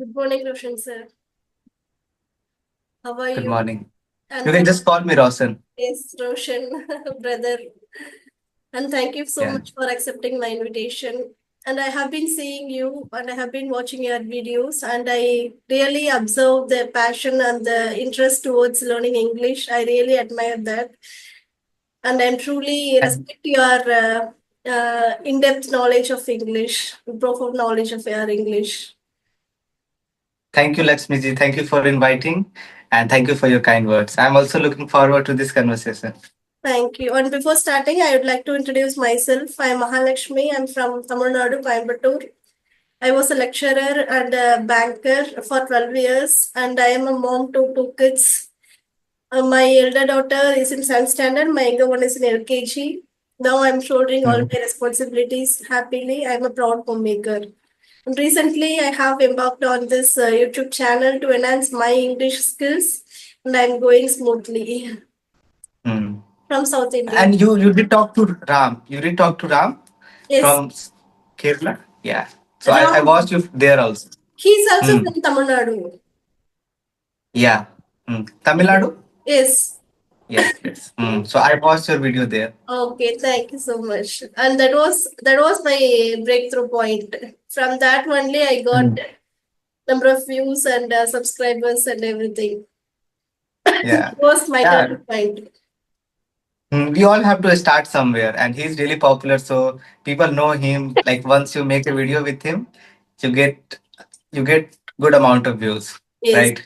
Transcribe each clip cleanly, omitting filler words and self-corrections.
Good morning, Roshan sir. How are Good you? morning. You And can just call me Roshan. yes, Roshan, brother. And thank you so Yeah. much for accepting my invitation. And I have been seeing you and I have been watching your videos, and I really observe the passion and the interest towards learning English. I really admire that. And I'm truly And respect your in-depth knowledge of English, profound knowledge of your English. thank you, Lakshmiji. Thank you for inviting. And thank you for your kind words. I'm also looking forward to this conversation. Thank you. And before starting, I would like to introduce myself. I'm Mahalakshmi. I'm from Tamil Nadu, Coimbatore. I was a lecturer and a banker for 12 years, and I am a mom to two kids. My elder daughter is in 7th standard, my younger one is in LKG. Now I'm shouldering all Mm. my responsibilities happily. I'm a proud homemaker. And recently, I have embarked on this YouTube channel to enhance my English skills, and I'm going smoothly Mm. from South India. And you did talk to Ram. You did talk to Ram Yes, from Kerala? Yeah. So I Ram. watched you there also. He's also Mm. from Tamil Nadu. Yeah. Tamil Nadu? Yes. Yes, yes. So I watched your video there. Okay, thank you so much. And that was my breakthrough point. From that only I got Mm. number of views and subscribers and everything. Yeah. It was my Yeah. turning point. We all have to start somewhere, and he's really popular, so people know him. Like once you make a video with him, you get you get good amount of views, Yes. right?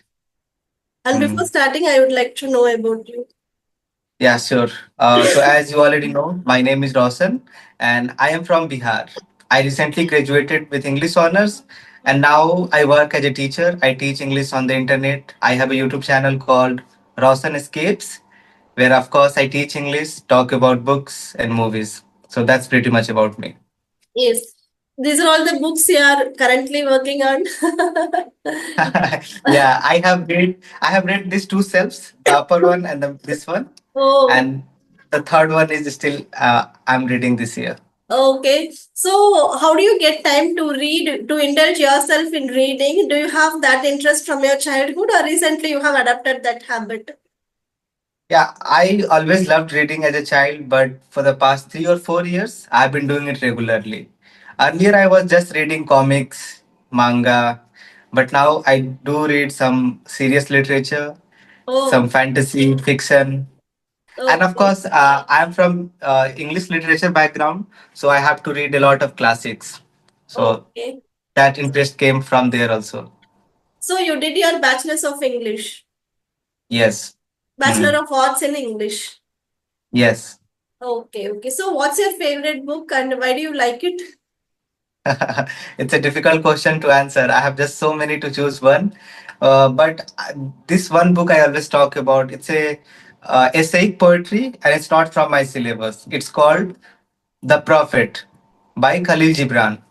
And before Hmm. starting, I would like to know about you. Yeah, sure. So as you already know, my name is Roshan, and I am from Bihar. I recently graduated with English honors, and now I work as a teacher. I teach English on the internet. I have a YouTube channel called Roshan Escapes, where of course I teach English, talk about books and movies. So that's pretty much about me. Yes. These are all the books you are currently working on. Yeah, I have read these two selves, the upper one and this one, Oh, and the third one is still I'm reading this year. okay. So, how do you get time to read, to indulge yourself in reading? Do you have that interest from your childhood, or recently you have adopted that habit? Yeah, I always loved reading as a child, but for the past 3 or 4 years, I've been doing it regularly. Earlier, I was just reading comics, manga, but now I do read some serious literature, some Oh, fantasy, fiction, and of okay. course, I'm from English literature background, so I have to read a lot of classics. So Okay. that interest came from there also. So, you did your Bachelor's of English, Yes. Hmm. Bachelor of Arts in English. Yes. Okay, okay. So, what's your favorite book and why do you like it? It's a difficult question to answer. I have just so many to choose one. But this one book I always talk about, it's a essay poetry and it's not from my syllabus. It's called The Prophet by Khalil Gibran.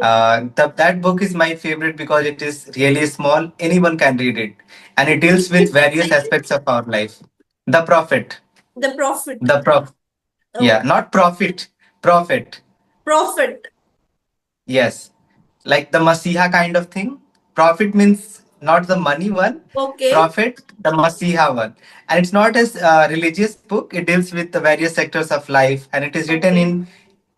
That book is my favorite because it is really small. Anyone can read it. And it deals with Which various title? aspects of our life. The Prophet. The Prophet. The Prophet. Oh, Yeah, not profit. Prophet. Prophet. Yes, like the Masiha kind of thing. Profit means not the money one, Okay. profit, the Masiha one. And it's not as a religious book, it deals with the various sectors of life and it is written Okay. in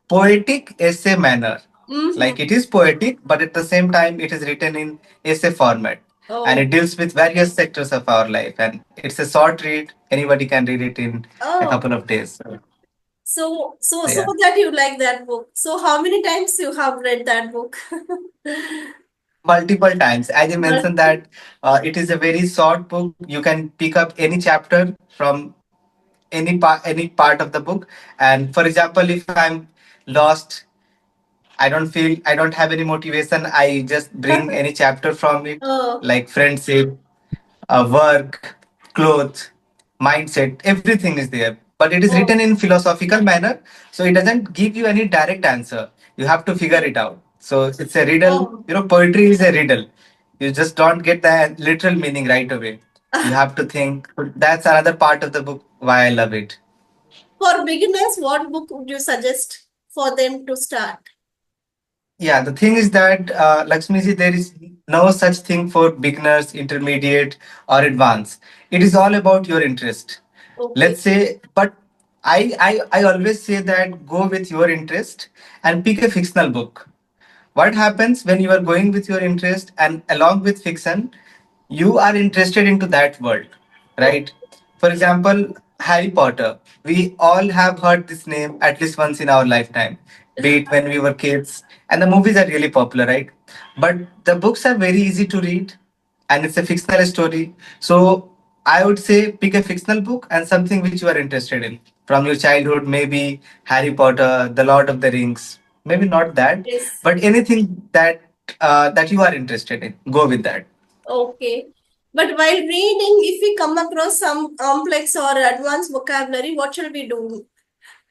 poetic essay manner. Mm-hmm. Like it is poetic, but at the same time, it is written in essay format. And Oh, it deals with various sectors of our life. And it's a short read, anybody can read it in a oh. couple of days. So, So yeah. that you like that book. So, how many times you have read that book? Multiple times. As I mentioned Multiple. that it is a very short book. You can pick up any chapter from any part of the book. And for example, if I'm lost, I don't have any motivation. I just bring any chapter from it, Oh, like friendship, work, clothes, mindset, everything is there. But it is written oh, in philosophical manner, so it doesn't give you any direct answer. You have to figure okay. it out. So it's a riddle. Oh. Poetry is a riddle. You just don't get the literal meaning right away. You have to think. That's another part of the book why I love it. For beginners, what book would you suggest for them to start? Yeah, the thing is that, Lakshmiji, there is no such thing for beginners, intermediate, or advanced. It is all about your interest. Okay. Let's say, but I always say that go with your interest and pick a fictional book. What happens when you are going with your interest and along with fiction, you are interested into that world, Oh, right? For example, Harry Potter, we all have heard this name at least once in our lifetime, be it when we were kids, and the movies are really popular, right? But the books are very easy to read, and it's a fictional story. So I would say pick a fictional book and something which you are interested in from your childhood, maybe Harry Potter, The Lord of the Rings, maybe not that, yes. but anything that that you are interested in. Go with that. Okay. But while reading, if we come across some complex or advanced vocabulary, what shall we do?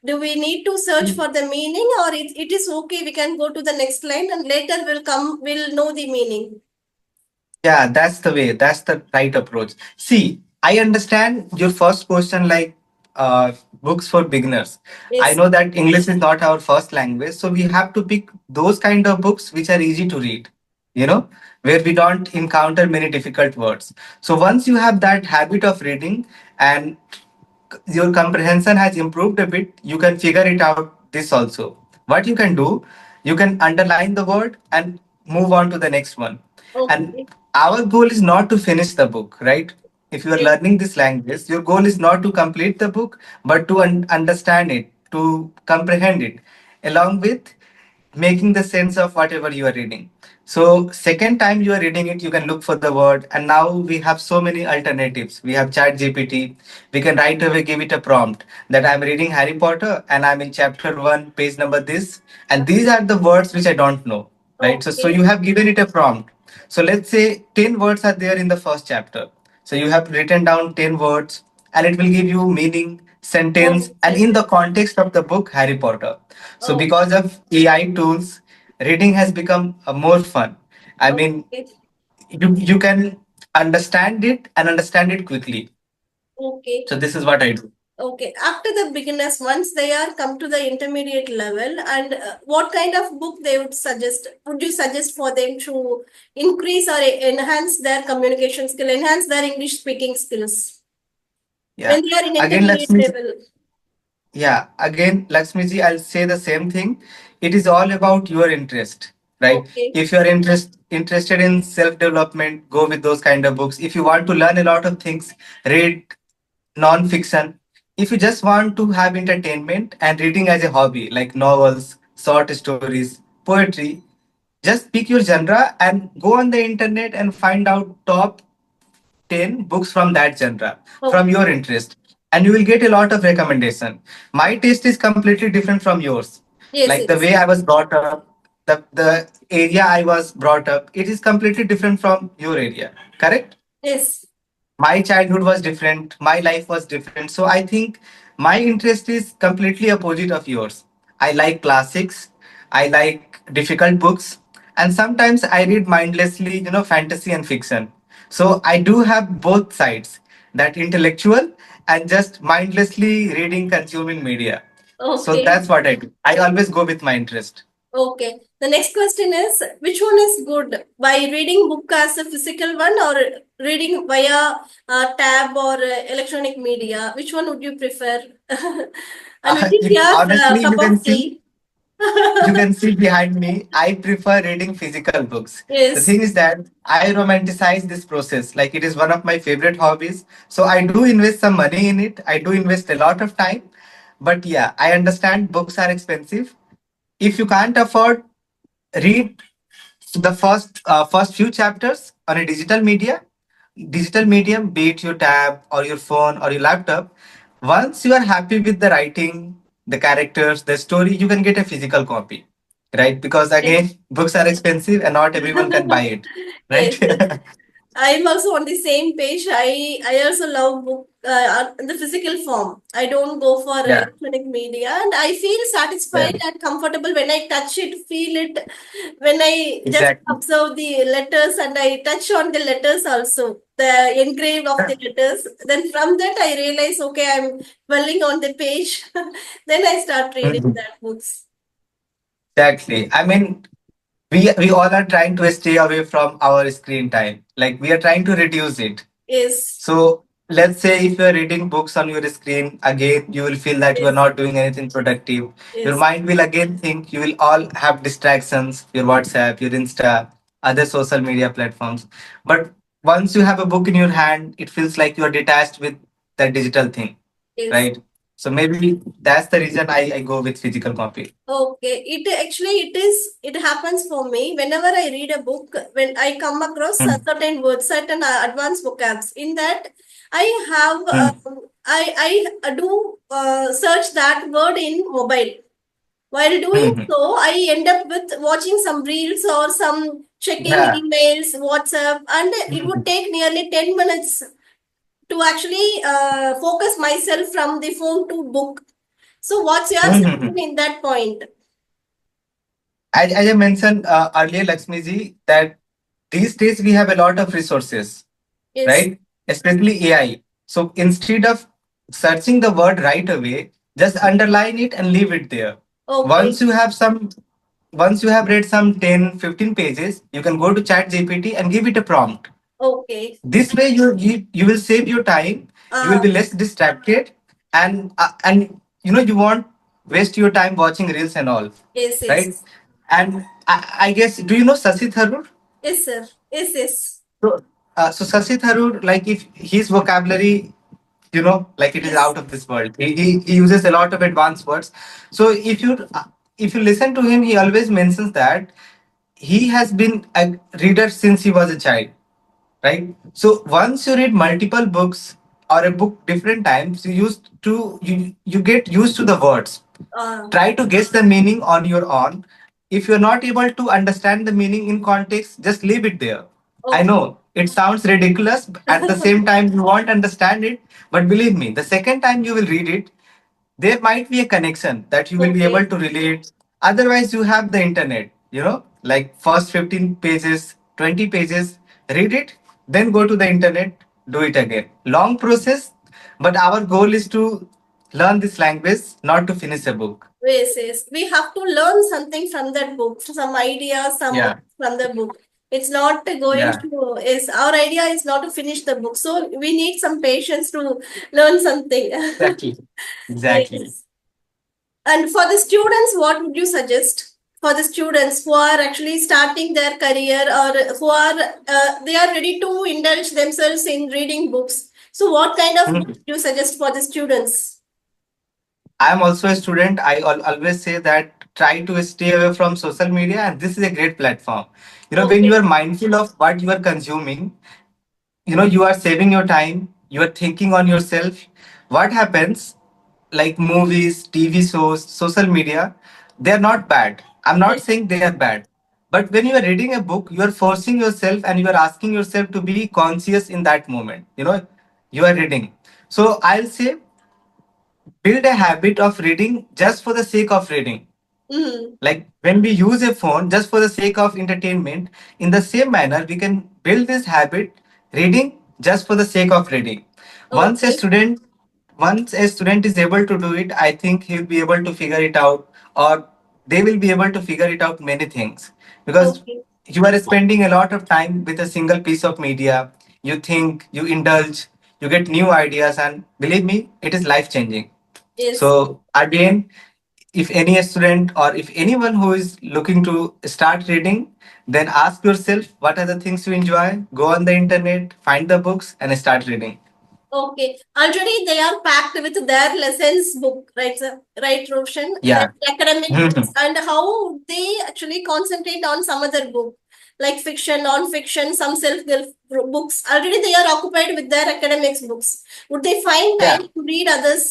Do we need to search for the meaning, or it is okay? We can go to the next line and later we'll know the meaning. Yeah, that's the way. That's the right approach. See, I understand your first question, like books for beginners. I Yes. know that English is not our first language, so we have to pick those kind of books which are easy to read, you know, where we don't encounter many difficult words. So once you have that habit of reading and your comprehension has improved a bit, you can figure it out this also. What you can do, you can underline the word and move on to the next one. And Okay. our goal is not to finish the book, right? If you are Yes. learning this language, your goal is not to complete the book, but to understand it, to comprehend it, along with making the sense of whatever you are reading. So second time you are reading it, you can look for the word, and now we have so many alternatives. We have chat gpt. We can right away give it a prompt that I'm reading Harry Potter and I'm in chapter 1 page number this, and these are the words which I don't know, right? So Okay. you have given it a prompt. So let's say 10 words are there in the first chapter, so you have written down 10 words, and it will give you meaning, sentence, Oh, and in the context of the book Harry Potter. So oh, because of AI tools, reading has become more fun. I mean, okay. you can understand it and understand it quickly. Okay. So this is what I do. Okay. After the beginners, once they are come to the intermediate level, and what kind of book they would suggest? Would you suggest for them to increase or enhance their communication skill, enhance their English speaking skills Yeah. when they are in Again, intermediate Lakshmi. level? Yeah. Again, Lakshmiji, I'll say the same thing. It is all about your interest, right? Okay. If you are interested in self development, go with those kind of books. If you want to learn a lot of things, read non-fiction. If you just want to have entertainment and reading as a hobby, like novels, short stories, poetry, just pick your genre and go on the internet and find out top 10 books from that genre, from Okay. your interest, and you will get a lot of recommendation. My taste is completely different from yours. Yes. Like the Yes. way I was brought up, the area I was brought up, it is completely different from your area. Correct? Yes. My childhood was different, my life was different, so I think my interest is completely opposite of yours. I like classics, I like difficult books, and sometimes I read mindlessly, fantasy and fiction. So I do have both sides, that intellectual and just mindlessly reading, consuming media. So Okay. that's what I do. I always go with my interest. Okay. The next question is, which one is good? By reading book as a physical one, or reading via tab or electronic media? Which one would you prefer? I'm waiting here for a Honestly, cup of tea. you can see behind me, I prefer reading physical books. The Yes. thing is that I romanticize this process, like it is one of my favorite hobbies. So I do invest some money in it, I do invest a lot of time. But yeah, I understand books are expensive. If you can't afford, read the first few chapters on a digital medium, be it your tab or your phone or your laptop. Once you are happy with the writing, the characters, the story, you can get a physical copy, right? Because Yes. again, books are expensive and not everyone can buy it, right? Yes. Yes. I'm also on the same page. I also love book in the physical form. I don't go for Yeah, electronic media, and I feel yeah, satisfied and comfortable when I touch it, feel it, when I just exactly. observe the letters and I touch on the letters also, the engrave of Yeah, the letters. Then from that I realize, okay, I'm dwelling on the page. Then I start reading mhm, that books. exactly. I mean, we all are trying to stay away from our screen time. Like we are trying to reduce it. Yes. So let's say if you're reading books on your screen, again, you will feel that you are Yes. not doing anything productive. Your Yes. mind will again think you will all have distractions, your WhatsApp, your Insta, other social media platforms. But once you have a book in your hand, it feels like you are detached with that digital thing, Yes. right? So maybe that's the reason I go with physical copy. Okay, it actually it happens for me whenever I read a book, when I come across Hmm. certain words, certain advanced vocabs. In that, I have Hmm. I do search that word in mobile. While doing Hmm. so, I end up with watching some reels or some checking Yeah. emails, WhatsApp, and it would Hmm. take nearly 10 minutes to actually focus myself from the phone to book. So, what's your Hmm. suggestion in that point? As I mentioned earlier, Lakshmi ji, that these days we have a lot of resources, Yes. right? Especially AI. So instead of searching the word right away, just underline it and leave it there. Okay. Once you have some, once you have read some 10, 15 pages, you can go to Chat GPT and give it a prompt. Okay. This way, you will save your time. You will Ah, be less distracted, and you won't waste your time watching reels and all, yes, right? yes. And I guess, do you know Sasi Tharoor? Yes, sir. Yes, yes. So Sasi Tharoor, like if his vocabulary, like it is Yes. out of this world. He uses a lot of advanced words. So if you listen to him, he always mentions that he has been a reader since he was a child, right? So once you read multiple books or a book different times, you get used to the words. Ah, Try to guess the meaning on your own. If you're not able to understand the meaning in context, just leave it there. I okay. know it sounds ridiculous. At the same time, you won't understand it. But believe me, the second time you will read it, there might be a connection that you will be able Okay. to relate. Otherwise, you have the internet, like first 15 pages, 20 pages, read it, then go to the internet, do it again. Long process, but our goal is to learn this language, not to finish a book. Yes, yes. We have to learn something from that book, some ideas, some Yeah, from the book. It's not going yeah, to, is our idea is not to finish the book. So we need some patience to learn something. exactly. Exactly. Yes. And for the students, what would you suggest? For the students who are actually starting their career, or who are they are ready to indulge themselves in reading books. So what kind of book Mhm. do you suggest for the students? I am also a student. Always say that try to stay away from social media, and this is a great platform. When you Okay. are mindful of what you are consuming, you are saving your time, you are thinking on yourself. What happens, like movies, TV shows, social media, they are not bad. I'm not Yes. saying they are bad, but when you are reading a book, you are forcing yourself and you are asking yourself to be conscious in that moment. You are reading. So I'll say, build a habit of reading just for the sake of reading. Mm. Like when we use a phone just for the sake of entertainment, in the same manner, we can build this habit, reading just for the sake of reading. Once a Okay. student, once a student is able to do it, I think he'll be able to figure it out, or they will be able to figure it out many things, because Okay. you are spending a lot of time with a single piece of media. You think, you indulge, you get new ideas, and believe me, it is life changing. Yes. So again, if any student or if anyone who is looking to start reading, then ask yourself what are the things you enjoy. Go on the internet, find the books, and start reading. Okay. Already they are packed with their lessons book, right, sir? Right, Roshan? Their Yeah. academic books, Mhm. and how they actually concentrate on some other book, like fiction, non-fiction, some self-help books. Already they are occupied with their academics books. Would they find time Yeah. to read others?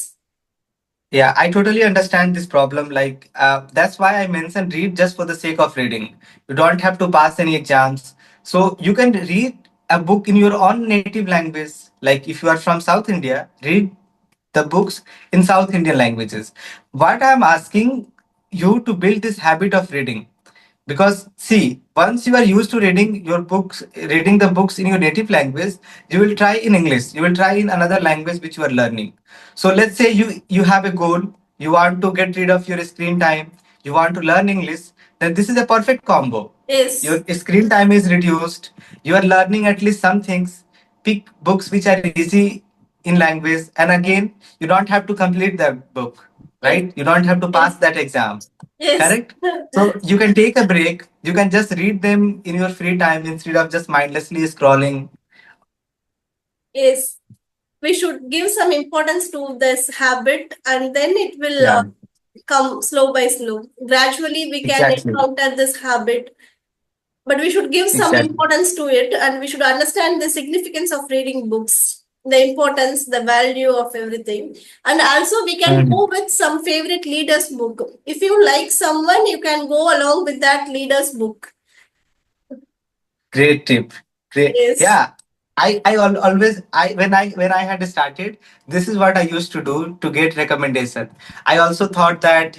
Yeah, I totally understand this problem. Like, that's why I mentioned read just for the sake of reading. You don't have to pass any exams. So you can read a book in your own native language. Like, if you are from South India, read the books in South Indian languages. What I'm asking you to build this habit of reading. Because see, once you are used to reading the books in your native language, you will try in English, you will try in another language which you are learning. So let's say you have a goal, you want to get rid of your screen time, you want to learn English, then this is a perfect combo. Yes. Your screen time is reduced. You are learning at least some things. Pick books which are easy in language, and again, you don't have to complete that book, Yes. right? You don't have to Yes. pass that exam, Yes. correct? So you can take a break. You can just read them in your free time instead of just mindlessly scrolling. Yes. We should give some importance to this habit, and then it will Yeah, come slow by slow. Gradually, we can exactly, encounter this habit, but we should give some exactly. importance to it, and we should understand the significance of reading books, the importance, the value of everything. And also, we can Mhm. go with some favorite leaders' book. If you like someone, you can go along with that leader's book. Great tip. Great. Yes. Yeah. Always when I had started, this is what I used to do to get recommendation. I also thought that,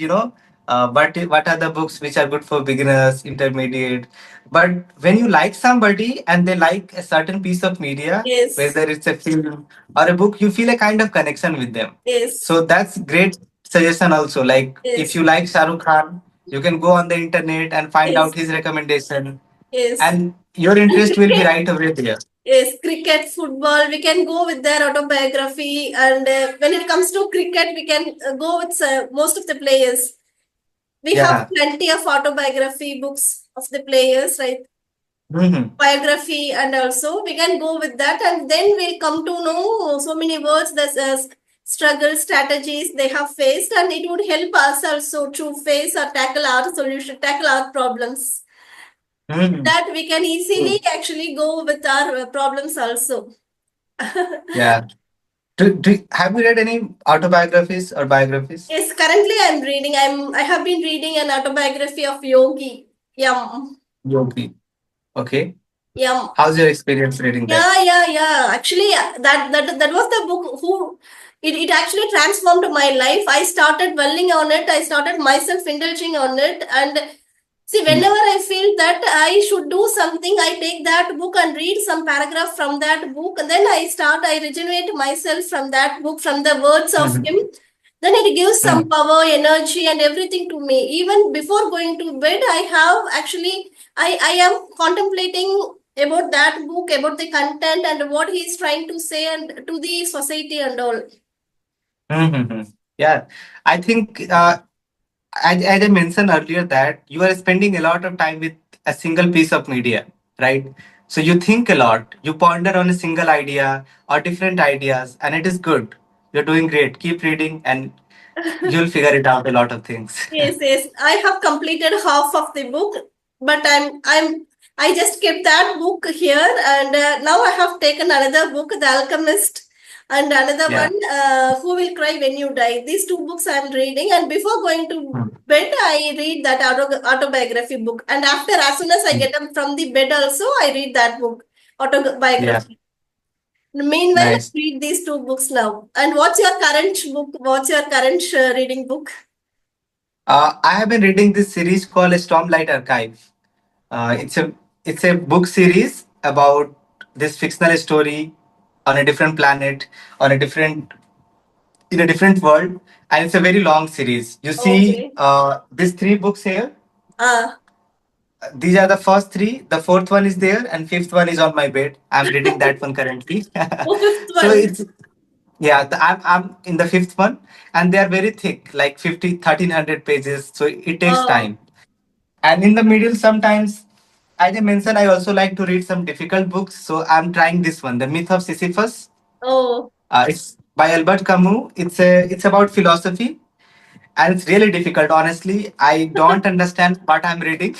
what are the books which are good for beginners, intermediate. But when you like somebody and they like a certain piece of media, Yes. whether it's a film or a book, you feel a kind of connection with them. Yes. So that's great suggestion also. Like if Yes. you like Shah Rukh Khan, you can go on the internet and find out Yes. his recommendation, Yes. and your interest will be Cricket. right away there. Yes, cricket, football, we can go with their autobiography. And when it comes to cricket, we can go with most of the players. We have Yeah. plenty of autobiography books of the players, right? Hmm. Biography, and also we can go with that, and then we'll come to know so many words, the struggle strategies they have faced, and it would help us also to face or tackle our problems. Hmm. That we can easily actually go with our problems also. Yeah. Have you read any autobiographies or biographies? Yes, currently I have been reading an autobiography of Yogi. Yum. Yogi. Okay. Yum. How's your experience reading that? Yeah. Actually, that was the book who it actually transformed my life. I started dwelling on it. I started myself indulging on it. And see, Mm-hmm. whenever I feel that I should do something, I take that book and read some paragraph from that book. And then I regenerate myself from that book, from the words of him. Then it gives some power, energy, and everything to me. Even before going to bed, I am contemplating about that book, about the content and what he is trying to say and to the society and all. Mm-hmm. Yeah. I think, as I mentioned earlier, that you are spending a lot of time with a single piece of media, right? So you think a lot, you ponder on a single idea or different ideas, and it is good. You're doing great. Keep reading, and you'll figure it out a lot of things. Yes. I have completed half of the book, but I just kept that book here, and now I have taken another book, The Alchemist, and another Yeah. one, Who Will Cry When You Die. These two books I'm reading, and before going to Mm. bed, I read that autobiography book, and after, as soon as I get up from the bed, also I read that book, Yeah. autobiography. Meanwhile, I Nice. read these two books now. And what's your current book? What's your current reading book? I have been reading this series called Stormlight Archive. It's a book series about this fictional story on a different planet, on a different in a different world, and it's a very long series. You see, Okay. these three books here. Ah, These are the first three. The fourth one is there, and fifth one is on my bed. I'm reading that one currently. oh, fifth So one. it's yeah, I'm in the fifth one, and they are very thick, like 1300 pages. So it takes Oh, time. And in the middle, sometimes, as I mentioned, I also like to read some difficult books. So I'm trying this one, The Myth of Sisyphus. oh. It's by Albert Camus. It's about philosophy, and it's really difficult. Honestly, I don't understand what I'm reading,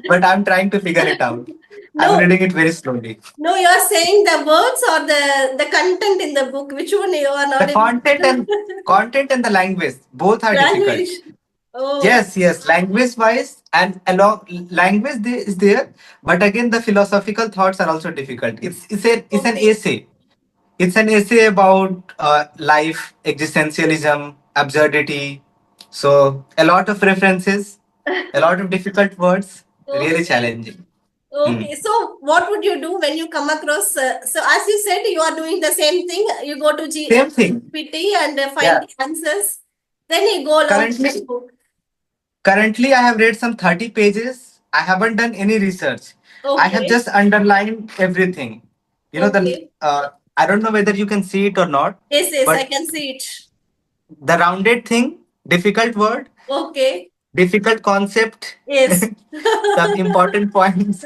but I'm trying to figure it out. I'm No, reading it very slowly. no, you are saying the words or the content in the book. Which one you are The not able content and to content and the language both are difficult. language? Oh, Yes. Language wise and along language is there, but again the philosophical thoughts are also difficult. It's an okay. essay. It's an essay about life, existentialism, absurdity. So a lot of references, a lot of difficult words, really Okay. challenging. Hmm. Okay. So, what would you do when you come across? So, as you said, you are doing the same thing. You go to Same thing. GPT and find Yeah. the answers. Then you go along with Currently, the book. currently I have read some 30 pages. I haven't done any research. I have Okay. just underlined everything. You know the Okay. I don't know whether you can see it or not, Yes, yes, I but can see it. the rounded thing, difficult word, Okay. difficult concept, Yes. some important points.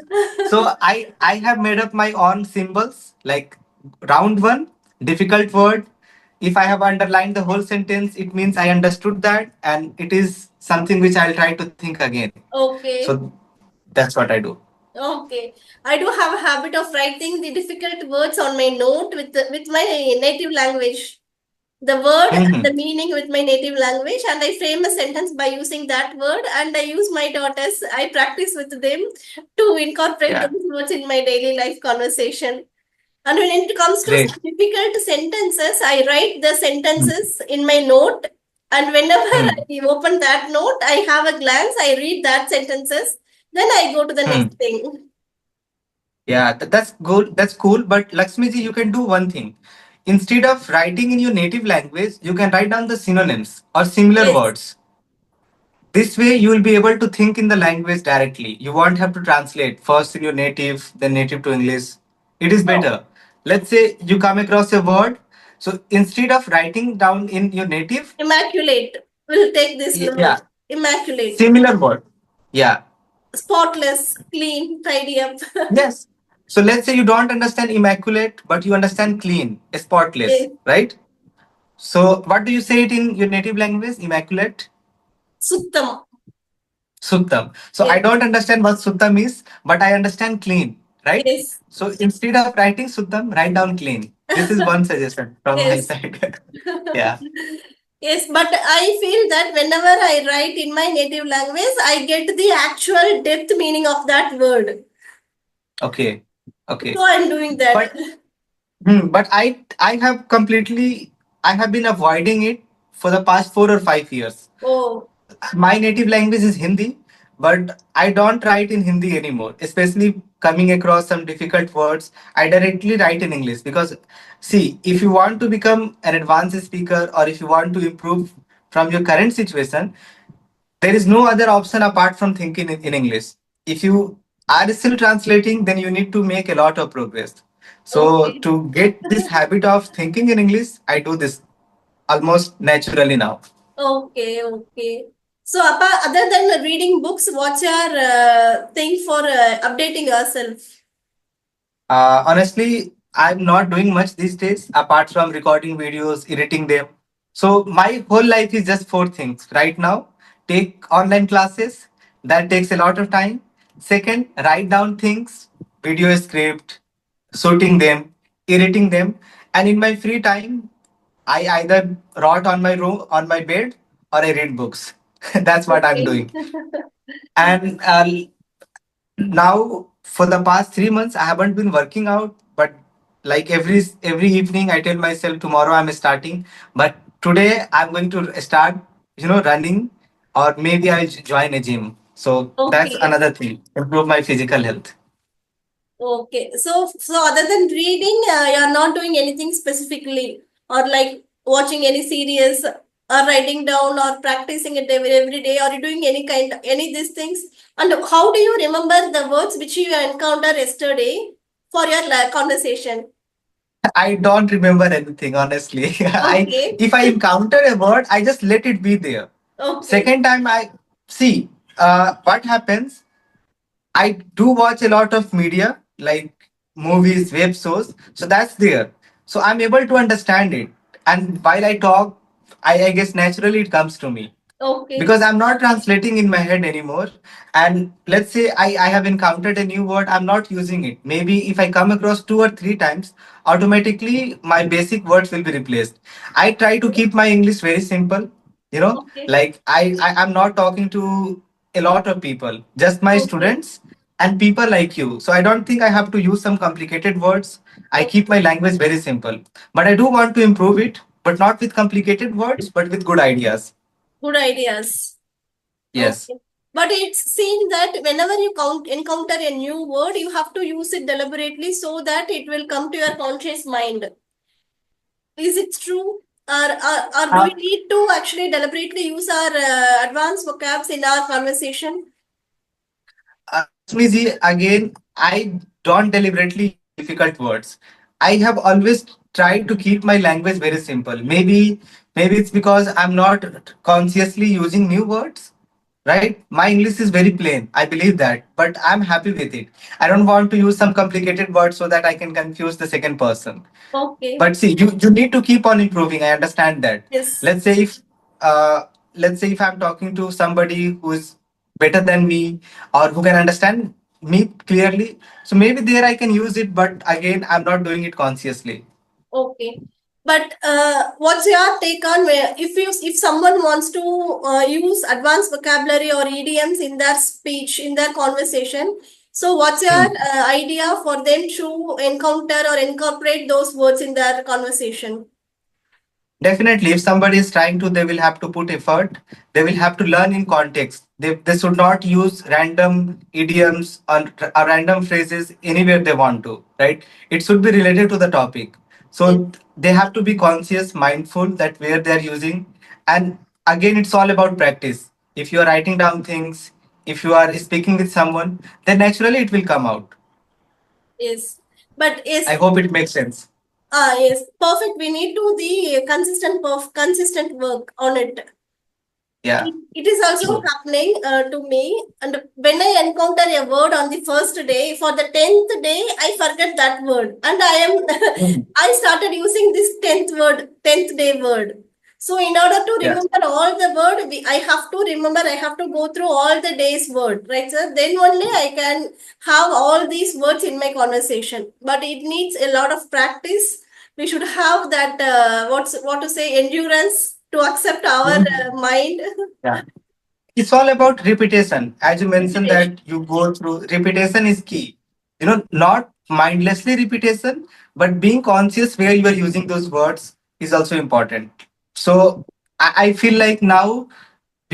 So I have made up my own symbols like round one, difficult word. If I have underlined the whole sentence, it means I understood that, and it is something which I'll try to think again. Okay. So that's what I do. Okay. I do have a habit of writing the difficult words on my note with my native language. The word and Mhm. the meaning with my native language, and I frame a sentence by using that word, and I use my daughters. I practice with them to incorporate Yeah. those words in my daily life conversation. And when it comes to Great. some difficult sentences, I write the Hmm. sentences in my note. And whenever Hmm. I open that note, I have a glance, I read that sentences, then I go to the Hmm. next thing. Yeah, that's good. That's cool. But Lakshmiji, you can do one thing. Instead of writing in your native language, you can write down the synonyms or similar Yes. words. This way, you will be able to think in the language directly. You won't have to translate first in your native, then native to English. It is Oh, better. Let's say you come across a word. So instead of writing down in your native, immaculate. We'll take this word. yeah, Immaculate. similar word. Yeah. Spotless, clean, tidy up. Yes. So let's say you don't understand immaculate, but you understand clean, spotless, Yes. right? So what do you say it in your native language? Immaculate? Suttam. Suttam. So I Yes. don't understand what Suttam is, but I understand clean, right? Yes. So instead of writing Suttam, write down clean. This is one suggestion from my Yes. side. Yeah. Yes, but I feel that whenever I write in my native language, I get the actual depth meaning of that word. Okay. Okay. So I'm doing that. But but I have completely I have been avoiding it for the past 4 or 5 years. Oh, My native language is Hindi, but I don't write in Hindi anymore, especially coming across some difficult words. I directly write in English because, see, if you want to become an advanced speaker or if you want to improve from your current situation, there is no other option apart from thinking in English. If you are still translating, then you need to make a lot of progress. So, okay. to get this habit of thinking in English, I do this almost naturally now. Okay, okay. So, other than reading books, what's your thing for updating yourself? Honestly, I'm not doing much these days apart from recording videos, editing them. So my whole life is just four things right now. Take online classes, that takes a lot of time. Second, write down things, video script, shooting them, editing them, and in my free time, I either rot on my room, on my bed, or I read books. That's what I'm Okay. doing. And now for the past 3 months I haven't been working out, but like every evening I tell myself tomorrow I'm starting, but today I'm going to start, running, or maybe I'll join a gym. So that's Okay. another thing, improve my physical health. Okay. So other than reading, you're not doing anything specifically, or like watching any series, or writing down, or practicing it every day, or you doing any these things. And how do you remember the words which you encountered yesterday for your conversation? I don't remember anything, honestly. I Okay. If I encounter a word, I just let it be there. Okay. Second time I see what happens. I do watch a lot of media like movies, web shows. So that's there. So I'm able to understand it. And while I talk, I guess naturally it comes to me Okay. because I'm not translating in my head anymore. And let's say I have encountered a new word, I'm not using it. Maybe if I come across two or three times, automatically my basic words will be replaced. I try to keep my English very simple, Okay. like I'm not talking to a lot of people, just my Okay. students and people like you. So I don't think I have to use some complicated words. I Okay. keep my language very simple. But I do want to improve it, but not with complicated words, but with good ideas. Good ideas. Yes. Okay. But it's seen that whenever you encounter a new word, you have to use it deliberately so that it will come to your conscious mind. Is it true? Or do we need to actually deliberately use our advanced vocabs in our conversation? Trust me, Z, again, I don't deliberately use difficult words. I have always tried to keep my language very simple. Maybe it's because I'm not consciously using new words, right? My English is very plain. I believe that, but I'm happy with it. I don't want to use some complicated words so that I can confuse the second person. Okay. But see, you need to keep on improving. I understand that. Yes. Let's say if uh, let's say if I'm talking to somebody who is better than me or who can understand me clearly, so maybe there I can use it. But again, I'm not doing it consciously. Okay. But what's your take on if someone wants to use advanced vocabulary or idioms in their speech, in their conversation? So, what's your Hmm. idea for them to encounter or incorporate those words in their conversation? Definitely, if somebody is trying to, they will have to put effort. They will have to learn in context. They should not use random idioms or random phrases anywhere they want to, right? It should be related to the topic. Yes. So they have to be conscious, mindful that where they're using. And again, it's all about practice. If you are writing down things, if you are speaking with someone, then naturally it will come out. Yes. But yes, I hope it makes sense. yes, perfect. We need to the consistent work on it. Yeah, It is also true. happening to me. And when I encounter a word on the first day, for the 10th day, I forget that word. And I am, Mhm. I started using this 10th word, 10th day word. So in order to Yeah. remember all the word, I have to remember, I have to go through all the day's word, right, sir? Then only I can have all these words in my conversation. But it needs a lot of practice. We should have that, what to say, endurance to accept our Mhm. mind. Yeah. It's all about repetition. As you mentioned Repetition. that you go through repetition is key. Not mindlessly repetition, but being conscious where you are using those words is also important. So I feel like now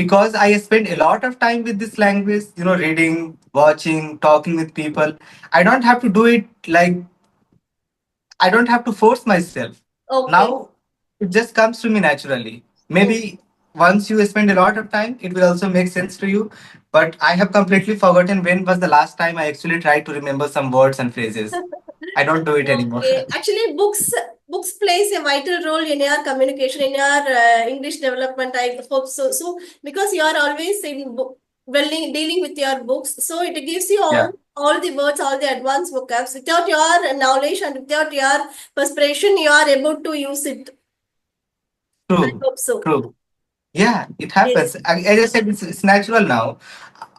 because I spend a lot of time with this language, reading, watching, talking with people, I don't have to do it like I don't have to force myself. Okay. Now it just comes to me naturally. Oh. Maybe once you spend a lot of time, it will also make sense to you. But I have completely forgotten when was the last time I actually tried to remember some words and phrases. I don't do it anymore. Okay. Actually, books plays a vital role in your communication, in your English development. I hope so. So because you are always in dealing with your books, so it gives you Yeah, all the words, all the advanced vocabs. Without your knowledge and without your perspiration, you are able to use it. I true, hope so. true. Yeah, it Yes. happens. As I said, it's natural now.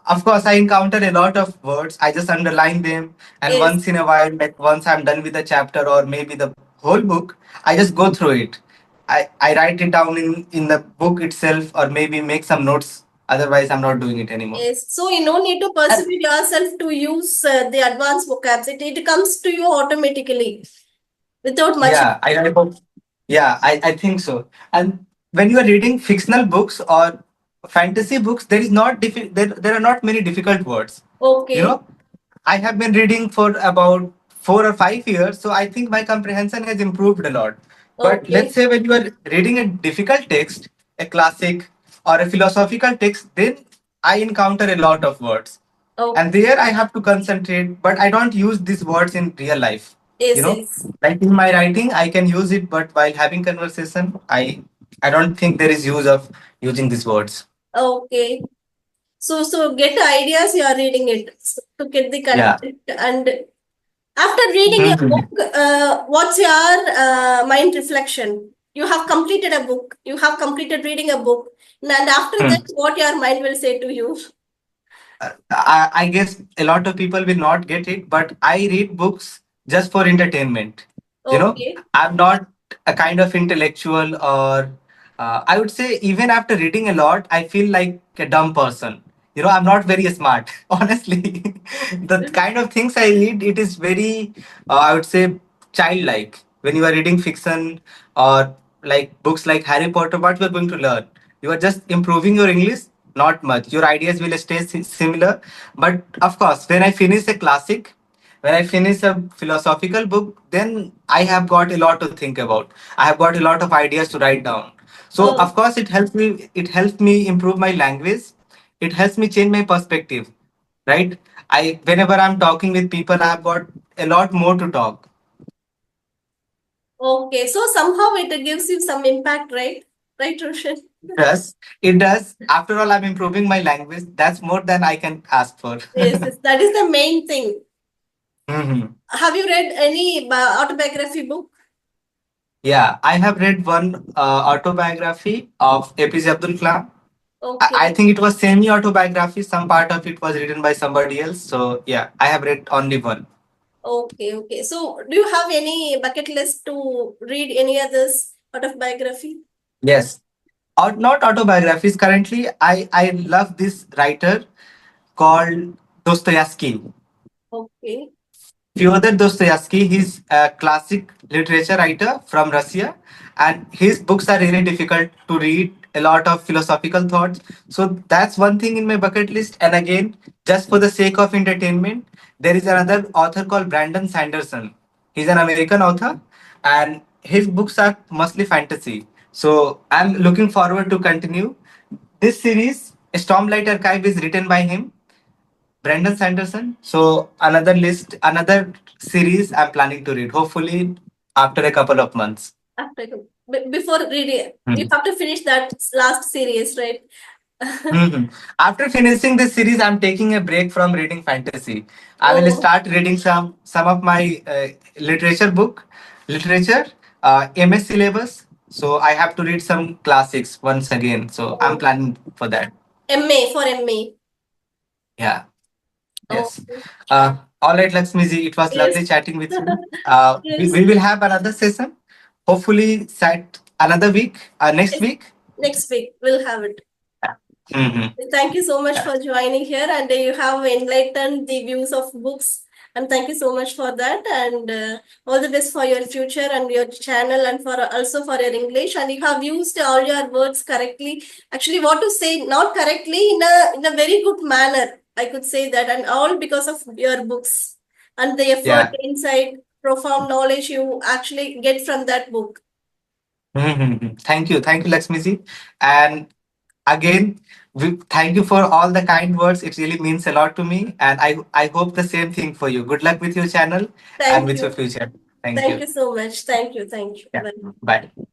Of course, I encounter a lot of words. I just underline them, and Yes. once in a while, like once I'm done with the chapter or maybe the whole book, I just go through it. I write it down in the book itself, or maybe make some notes. Otherwise, I'm not doing it anymore. Yes. So you no need to And persuade yourself to use the advanced vocabs. It comes to you automatically without much. yeah, I hope. Yeah, I think so. And when you are reading fictional books or fantasy books, there is not there are not many difficult words. You Okay. know, I have been reading for about 4 or 5 years, so I think my comprehension has improved a lot. But let's Okay. say when you are reading a difficult text, a classic or a philosophical text, then I encounter a lot of words. And Okay. there I have to concentrate, but I don't use these words in real life. You Yes, know, yes. like in my writing, I can use it, but while having conversation, I don't think there is use of using these words. Okay. So get ideas, you are reading it to get the Yeah. content. And after reading a Mhm. book, what's your mind reflection? You have completed a book. You have completed reading a book. And after that, what your mind will say to you? I guess a lot of people will not get it, but I read books just for entertainment. Okay. I'm not a kind of intellectual, or I would say even after reading a lot, I feel like a dumb person. I'm not very smart, honestly. The kind of things I read, it is very, I would say, childlike. When you are reading fiction or like books like Harry Potter, what you are going to learn? You are just improving your English, not much. Your ideas will stay similar. But of course, when I finish a classic, when I finish a philosophical book, then I have got a lot to think about. I have got a lot of ideas to write down. So Oh, of course it helps me improve my language. It helps me change my perspective. right? I whenever I'm talking with people, I've got a lot more to talk. Okay, so somehow it gives you some impact, right? Right, Roshan? It does. It does. After all, I'm improving my language. That's more than I can ask for. Yes, yes, that is the main thing. Mhm. Have you read any autobiography book? Yeah, I have read one autobiography of APJ Abdul Kalam. I Okay, think it was semi-autobiography. Some part of it was written by somebody else. So yeah, I have read only one. okay, okay. So, do you have any bucket list to read any others autobiography? Yes, not autobiographies. Currently, I love this writer called Dostoevsky. Okay, Fyodor Dostoevsky, he's a classic literature writer from Russia, and his books are really difficult to read, a lot of philosophical thoughts. So that's one thing in my bucket list. And again, just for the sake of entertainment, there is another author called Brandon Sanderson. He's an American author, and his books are mostly fantasy. So I'm looking forward to continue. This series, Stormlight Archive, is written by him, Brendan Sanderson. So another series I'm planning to read. Hopefully after a couple of months. after before reading, you Mhm. have to finish that last series, right? Mhm. After finishing this series, I'm taking a break from reading fantasy. I will Oh, start reading some of my literature, MS syllabus. So I have to read some classics once again. So I'm oh, planning for that. MA for MA. Yeah. Oh, Yes. All right, Lakshmiji, it was yes. lovely chatting with you. Yes. We will have another session. Hopefully, set another week, next Yes. week. Next week we'll have it. Mm-hmm. Thank you so much Yeah. for joining here, and you have enlightened the views of books. And thank you so much for that. And all the best for your future and your channel, and for also for your English. And you have used all your words correctly. Actually, what to say, not correctly, in a very good manner. I could say that, and all because of your books and the effort, Yeah. insight, profound knowledge you actually get from that book. Mm-hmm. Thank you, Lakshmiji. And again, thank you for all the kind words. It really means a lot to me, and I hope the same thing for you. Good luck with your channel and Thank with your you. future. Thank Thank you. you so much. Thank you. Thank you. Yeah. Bye. Bye.